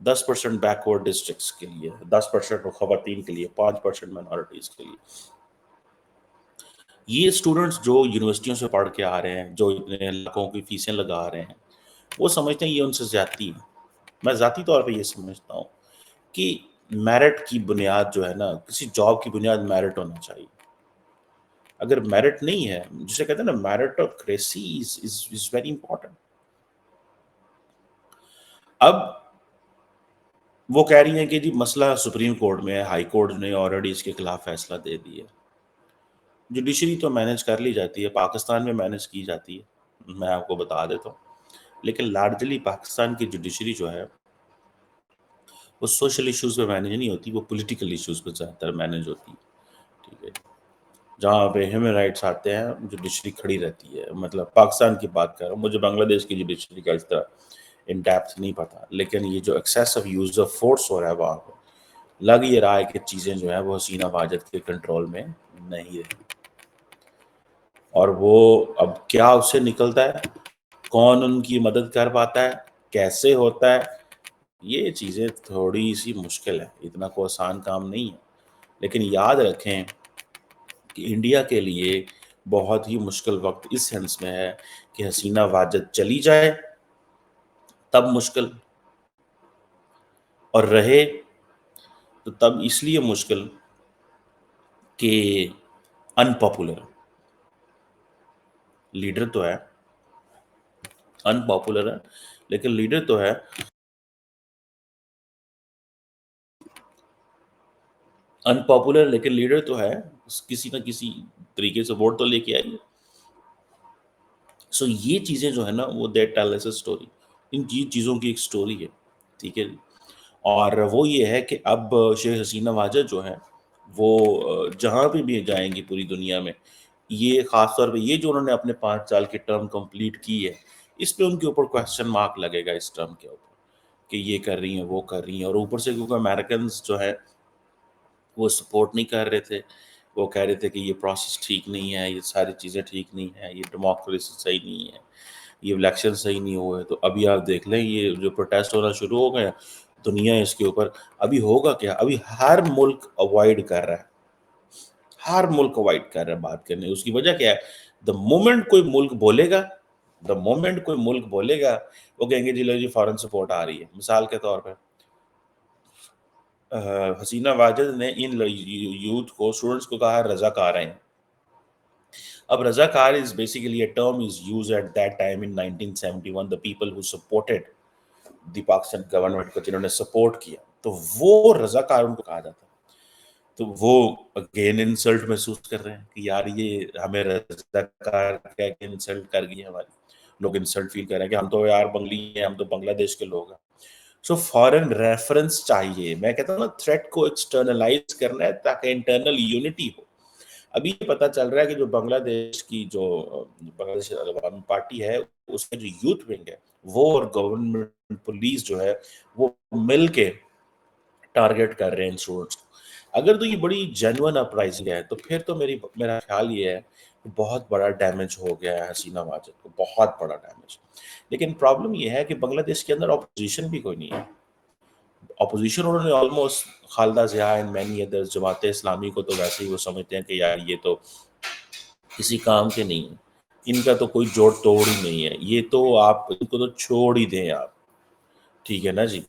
10% backward districts کے لیے، 10% خواتین کے لیے، 5% مائنورٹیز کے لیے. یہ اسٹوڈنٹس جو یونیورسٹیوں سے پڑھ کے آ رہے ہیں، جو اتنے لاکھوں کی فیسیں لگا رہے ہیں، وہ سمجھتے ہیں یہ ان سے زیادتی ہے. میں ذاتی طور پہ یہ سمجھتا ہوں کہ میرٹ کی بنیاد جو ہے نا، کسی جاب کی بنیاد میرٹ ہونا چاہیے. اگر میرٹ نہیں ہے، جسے کہتے ہیں نا میرٹوکریسی از ویری امپورٹنٹ. اب وہ کہہ رہی ہیں کہ جی مسئلہ سپریم کورٹ میں ہے، ہائی کورٹ نے آلریڈی اس کے خلاف فیصلہ دے دیا. جوڈیشری تو مینج کر لی جاتی ہے، پاکستان میں مینج کی جاتی ہے، میں آپ کو بتا دیتا ہوں. لیکن لارجلی پاکستان کی جوڈیشری جو ہے وہ سوشل ایشوز پہ مینج نہیں ہوتی، وہ پولیٹیکل ایشوز پہ زیادہ تر مینج ہوتی ہے. ٹھیک ہے، جہاں پہ ہیومن رائٹس آتے ہیں جوڈیشری کھڑی رہتی ہے. مطلب پاکستان کی بات کر رہا ہوں، مجھے بنگلہ دیش کی جوڈیشری کا اس طرح ان ڈیپتھ نہیں پتا. لیکن یہ جو ایکسیسو یوز آف فورس ہو رہا ہے وہاں پہ، لگ یہ رہا ہے کہ چیزیں جو ہیں وہ حسینہ واجد کے کنٹرول میں نہیں رہی. اور وہ اب کیا اس سے نکلتا ہے، کون ان کی مدد کر پاتا ہے، کیسے ہوتا ہے، یہ چیزیں تھوڑی سی مشکل ہے. اتنا کوئی آسان کام نہیں ہے. لیکن یاد رکھیں کہ انڈیا کے لیے بہت ہی مشکل وقت اس سینس میں ہے کہ حسینہ واجد چلی جائے تب مشکل، اور رہے تو تب اس لیے مشکل کہ ان پاپولر. لیڈر تو ہے، ان پاپولر ہے لیکن لیڈر تو ہے. ان پاپولر لیکن لیڈر تو ہے، کسی نہ کسی طریقے سے ووٹ تو لے کے آئیے. سو یہ چیزیں جو ہے نا وہ دیٹ ٹیل اس اسٹوری. ان چیزوں کی ایک سٹوری ہے. ٹھیک ہے جی. اور وہ یہ ہے کہ اب شیخ حسینہ واجد جو ہے وہ جہاں بھی جائیں گی پوری دنیا میں، یہ خاص طور پہ یہ جو انہوں نے اپنے 5 سال کی ٹرم کمپلیٹ کی ہے، اس پہ ان کے اوپر کوسچن مارک لگے گا اس ٹرم کے اوپر کہ یہ کر رہی ہیں وہ کر رہی ہیں. اور اوپر سے کیونکہ امیریکنز جو ہے وہ سپورٹ نہیں کر رہے تھے، وہ کہہ رہے تھے کہ یہ پروسیس ٹھیک نہیں ہے، یہ ساری چیزیں ٹھیک نہیں ہیں، یہ ڈیموکریسی صحیح نہیں ہے، یہ الیکشن صحیح نہیں ہوئے. تو ابھی آپ دیکھ لیں یہ جو پروٹیسٹ ہونا شروع ہو گئے، دنیا اس کے اوپر ابھی ہوگا کیا. ابھی ہر ملک اوائڈ کر رہا ہے، ہر ملک اوائڈ کر رہا ہے بات کرنے. اس کی وجہ کیا ہے؟ دا مومنٹ کوئی ملک بولے گا، دا مومنٹ کوئی ملک بولے گا، وہ کہیں گے جی لو جی فارن سپورٹ آ رہی ہے. مثال کے طور پہ حسینہ واجد نے ان یوتھ کو، اسٹوڈنٹس کو کہا رضاکار ہیں. اب رضاکار is basically a term is used at that time in 1971, the people who supported the Pakistan government کو، جنہوں نے سپورٹ کیا، تو وہ رضاکار ان کو کہا جاتا ہے. تو وہ اگین انسلٹ محسوس کر رہے ہیں کہ یار یہ ہمیں رضاکار کہہ کے انسلٹ کر گئی ہماری. لوگ انسلٹ فیل کر رہے ہیں کہ ہم تو یار بنگلی ہیں، ہم تو بنگلہ دیش کے لوگ ہیں. سو فارن ریفرنس چاہیے. میں کہتا ہوں نا تھریٹ کو ایکسٹرنلائز کرنا ہے تاکہ انٹرنل یونٹی ہو. ابھی یہ پتا چل رہا ہے کہ جو بنگلہ دیش کی جو بنگلہ دیش عوامی پارٹی ہے، اس میں جو یوتھ ونگ ہے وہ اور گورنمنٹ پولیس جو ہے وہ مل کے ٹارگٹ کر رہے ہیں اسٹوڈنٹس کو. اگر تو یہ بڑی جینوئن اپرائزنگ ہے تو پھر تو میرا خیال یہ ہے کہ بہت بڑا ڈیمیج ہو گیا ہے حسینہ واجد کو، بہت بڑا ڈیمیج. لیکن پرابلم یہ ہے کہ بنگلہ دیش کے اندر اپوزیشن بھی کوئی نہیں ہے. اپوزیشن انہوں نے almost Khaleda Zia and many others, Jamaat Islami کو تو ویسے ہی وہ سمجھتے ہیں کہ یار یہ تو کسی کام کے نہیں ہے، ان کا تو کوئی جوڑ توڑ ہی نہیں ہے، یہ تو آپ ان کو تو چھوڑ ہی دیں آپ. ٹھیک ہے نا جی،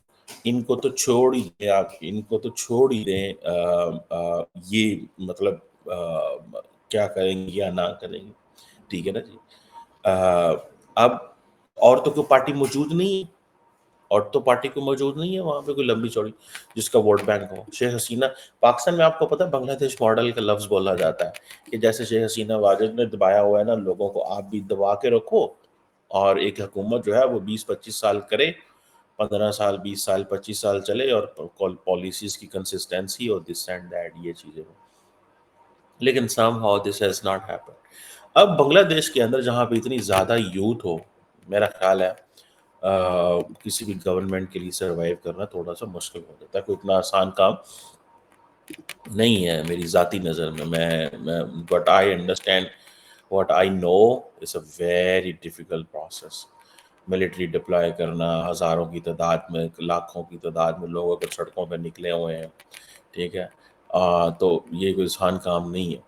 ان کو تو چھوڑ ہی دیں آپ، ان کو تو چھوڑ ہی دیں. یہ مطلب کیا کریں گے یا نہ کریں گے. ٹھیک ہے نا جی. اب عورتوں کی پارٹی موجود نہیں ہے، اور تو پارٹی کو موجود نہیں ہے وہاں پہ کوئی لمبی چوڑی جس کا ووٹ بینک ہو. شیخ حسینہ پاکستان میں آپ کو پتہ ہے بنگلہ دیش ماڈل کا لفظ بولا جاتا ہے کہ جیسے شیخ حسینہ واجد نے دبایا ہوا ہے نا لوگوں کو، آپ بھی دبا کے رکھو اور ایک حکومت جو ہے وہ 20-25 سال کرے، 15 سال 20 سال 25 سال چلے اور پالیسیز کی کنسسٹنسی اور دس اینڈ دیٹ یہ چیزیں ہو. لیکن some how this has not happen. اب بنگلہ دیش کے اندر جہاں پہ اتنی زیادہ یوتھ ہو، میرا خیال ہے کسی بھی گورنمنٹ کے لیے سروائیو کرنا تھوڑا سا مشکل ہو جاتا ہے. کوئی اتنا آسان کام نہیں ہے میری ذاتی نظر میں. But I understand what I know is a very difficult process. Military deploy کرنا، ہزاروں کی تعداد میں، لاکھوں کی تعداد میں لوگوں کو سڑکوں پہ نکلے ہوئے ہیں، ٹھیک ہے. تو یہ کوئی آسان کام نہیں ہے،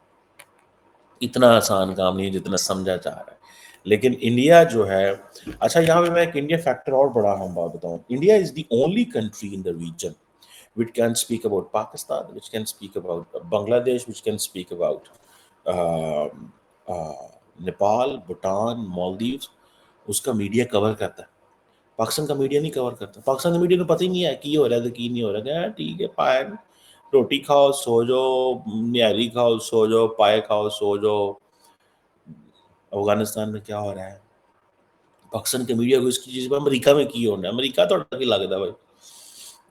اتنا آسان کام نہیں ہے جتنا سمجھا جا رہا ہے. لیکن انڈیا جو ہے، اچھا یہاں پہ میں ایک انڈیا فیکٹر اور بڑا ہم بات بتاؤں. India is the only country in the region which can speak about Pakistan, which can speak about Bangladesh, which can speak about Nepal, Bhutan, Maldives. اس کا میڈیا کور کرتا ہے، پاکستان کا میڈیا نہیں کور کرتا. پاکستان کا میڈیا کو پتہ ہی نہیں ہے کی ہو رہا ہے تو کی نہیں ہو رہا ہے. ٹھیک ہے، پائے روٹی کھاؤ سو جاؤ، نیاری کھاؤ سو جاؤ، پائے کھاؤ سو جاؤ. افغانستان میں کیا ہو رہا ہے، پاکستان کے میڈیا کو اس کی چیز پہ امریکہ میں کی ہونا ہے. امریکہ تو ڈر لگتا ہے بھائی،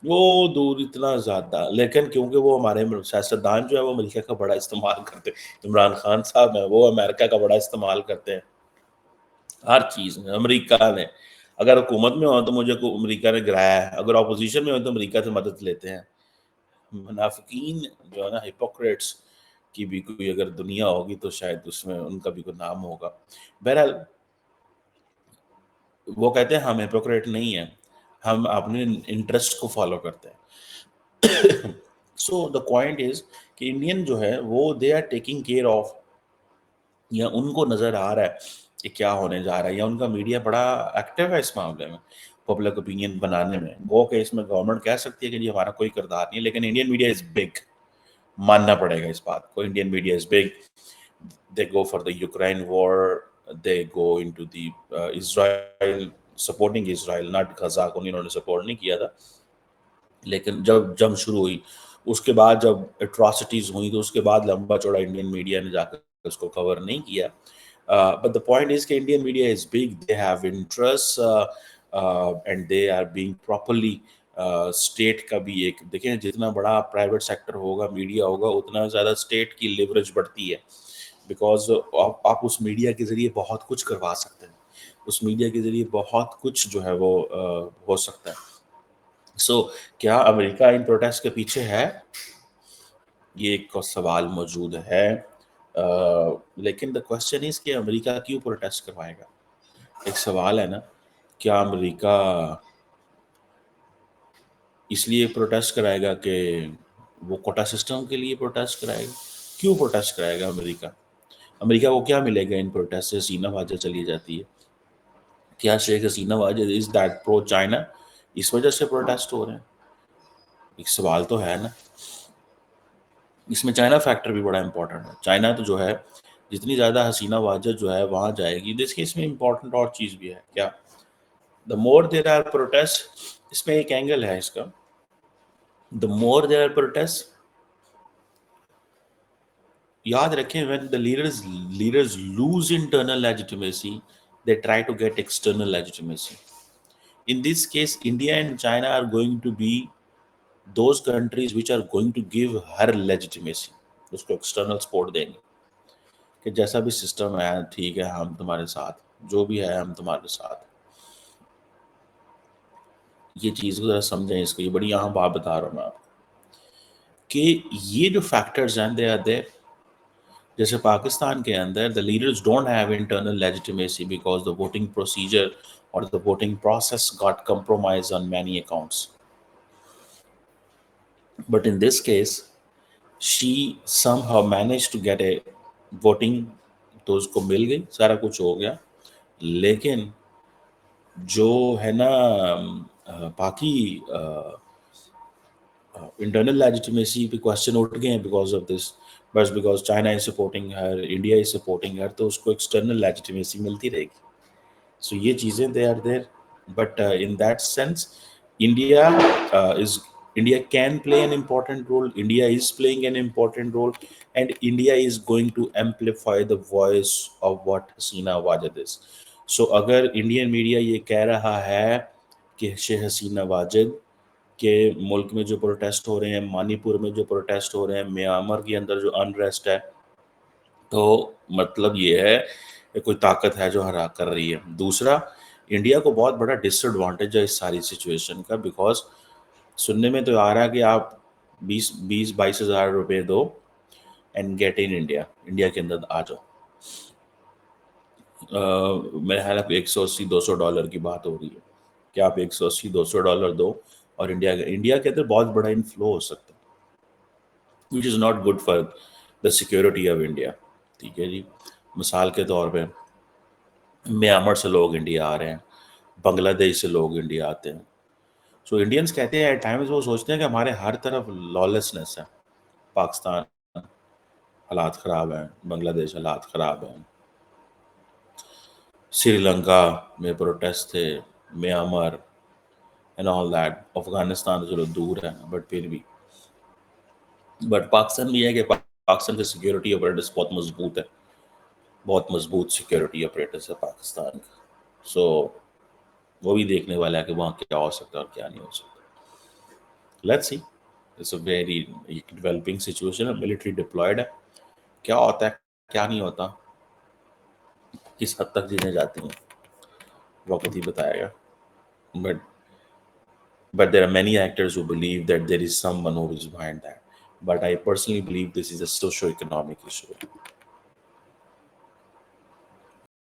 وہ دور اتنا زیادہ. لیکن کیونکہ وہ ہمارے سیاستدان جو ہے وہ امریکہ کا بڑا استعمال کرتے ہیں، عمران خان صاحب ہیں وہ امریکہ کا بڑا استعمال کرتے ہیں ہر چیز میں. امریکہ نے اگر حکومت میں ہو تو مجھے امریکہ نے گرایا ہے، اگر اپوزیشن میں ہو تو امریکہ سے مدد لیتے ہیں. منافقین جو ہے نا، ہپوکریٹس کی بھی کوئی اگر دنیا ہوگی تو شاید اس میں ان کا بھی کوئی نام ہوگا. بہرحال وہ کہتے ہیں ہم ہپوکریٹ نہیں ہیں، ہم اپنے انٹرسٹ کو فالو کرتے ہیں. سو دا پوائنٹ از کہ انڈین جو ہے وہ they are taking care of, یا ان کو نظر آ رہا ہے کہ کیا ہونے جا رہا ہے، یا ان کا میڈیا بڑا ایکٹیو ہے اس معاملے میں، پبلک اوپینین بنانے میں. وہ کہ اس میں گورنمنٹ کہہ سکتی ہے کہ جی ہمارا کوئی کردار نہیں ہے، لیکن انڈین میڈیا از بگ، ماننا پڑے گا اس بات کو. Indian media is big. they go for the Ukraine war, they go into the Israel, supporting Israel, not Gaza کو انہوں نے سپورٹ نہیں کیا تھا. لیکن جب جنگ شروع ہوئی اس کے بعد جب اٹراسٹیز ہوئی تو اس کے بعد لمبا چوڑا انڈین میڈیا نے جا کر اس کو کور نہیں کیا. بٹ دا پوائنٹ از کہ Indian media is big, they have interest and they are being properly. State کا بھی ایک دیکھیں، جتنا بڑا پرائیویٹ سیکٹر ہوگا، میڈیا ہوگا، اتنا زیادہ اسٹیٹ کی لیوریج بڑھتی ہے. بیکاز آپ اس میڈیا کے ذریعے بہت کچھ کروا سکتے ہیں، اس میڈیا کے ذریعے بہت کچھ جو ہے وہ ہو سکتا ہے. سو کیا امریکہ ان پروٹیسٹ کے پیچھے ہے؟ یہ ایک سوال موجود ہے. لیکن دا کوشچن از کہ امریکہ کیوں پروٹیسٹ کروائے گا؟ ایک سوال ہے نا. کیا امریکہ اس لیے پروٹیسٹ کرائے گا کہ وہ کوٹا سسٹم کے لیے پروٹیسٹ کرائے گا؟ کیوں پروٹیسٹ کرائے گا امریکہ؟ امریکہ کو کیا ملے گا ان پروٹیسٹ سے؟ حسینہ واجد چلی جاتی ہے. کیا Sheikh Hasina Wajed is that pro China, اس وجہ سے پروٹیسٹ ہو رہے ہیں؟ ایک سوال تو ہے نا. اس میں چائنا فیکٹر بھی بڑا امپورٹنٹ ہے. چائنا تو جو ہے جتنی زیادہ حسینہ واجد جو ہے وہاں جائے گی. دیکھیے اس میں امپورٹنٹ اور چیز بھی ہے. کیا دا مور دیر آر پروٹیسٹ، اس میں ایک اینگل ہے اس کا. دا مور دیر آر پروٹیسٹ، یاد رکھیں when the leaders lose internal legitimacy, they try to get external legitimacy. In this case, India and China are going to be those countries which are going to give her legitimacy. اس کو external support دیں گے کہ جیسا بھی system ہے ٹھیک ہے، ہم تمہارے ساتھ، جو بھی ہے ہم تمہارے ساتھ. یہ چیز کو ذرا سمجھیں، اس کو یہ بڑی اہم بات بتا رہا ہوں میں آپ کو کہ یہ جو فیکٹرز ہیں دے آر دیر. جیسے پاکستان کے اندر the leaders don't have internal legitimacy because the voting procedure or the voting process got compromised on many accounts. But in this case, she somehow managed to get a voting، تو اس کو مل گئی، سارا کچھ ہو گیا. لیکن جو ہے نا باقی انٹرنل لیجیٹمیسی پہ کوشچن اٹھ گئے ہیں بیکاز آف دس. بس because China is supporting her, India is supporting her, تو اس کو ایکسٹرنل لیجیٹمیسی ملتی رہے گی. سو یہ چیزیں they are there. But in that sense India is India can play an important role. India is playing an important role, and India is going to amplify the voice of what Hasina Wajid is. So اگر Indian media یہ کہہ رہا ہے کہ شیخ حسینہ واجد کہ ملک میں جو protest ہو رہے ہیں، منی پور میں جو پروٹیسٹ ہو رہے ہیں، میانمار کے اندر جو انریسٹ ہے، تو مطلب یہ ہے کہ کوئی طاقت ہے جو ہرا کر رہی ہے. دوسرا، انڈیا کو بہت بڑا ڈس ایڈوانٹیج ہے اس ساری سچویشن کا، بیکاز سننے میں تو آ رہا ہے کہ آپ 22 ہزار روپے دو and get in India, India کے اندر آ جاؤ. میرے خیال ہے $180-200 کی بات ہو رہی ہے کہ آپ $180-200 دو اور انڈیا کے اندر بہت بڑا انفلو ہو سکتا ہے which is not good for the security of India. ٹھیک ہے جی. مثال کے طور پہ میانمار سے لوگ انڈیا آ رہے ہیں, بنگلہ دیش سے لوگ انڈیا آتے ہیں. سو انڈینس کہتے ہیں ایٹ ٹائمز وہ سوچتے ہیں کہ ہمارے ہر طرف لالیسنس ہے, پاکستان حالات خراب ہیں, بنگلہ دیش حالات خراب ہیں, سری لنکا میں پروٹیسٹ تھے, Myanmar and all that, Afghanistan چلو دور ہے بٹ پھر بھی, بٹ پاکستان بھی ہے کہ پاکستان کا سیکورٹی اپریٹس بہت مضبوط ہے, بہت مضبوط سیکورٹی اپریٹس ہے پاکستان کا. سو وہ بھی دیکھنے والا ہے کہ وہاں کیا ہو سکتا ہے اور کیا نہیں ہو سکتا. Let's see, it's a very developing situation ہے, ملٹری ڈپلائڈ ہے, کیا ہوتا ہے کیا نہیں ہوتا, کس حد تک چیزیں جاتی ہیں وقت ہی بتائے گا. But there are many actors who believe that there is someone who is behind that. But I personally believe this is a socio-economic issue.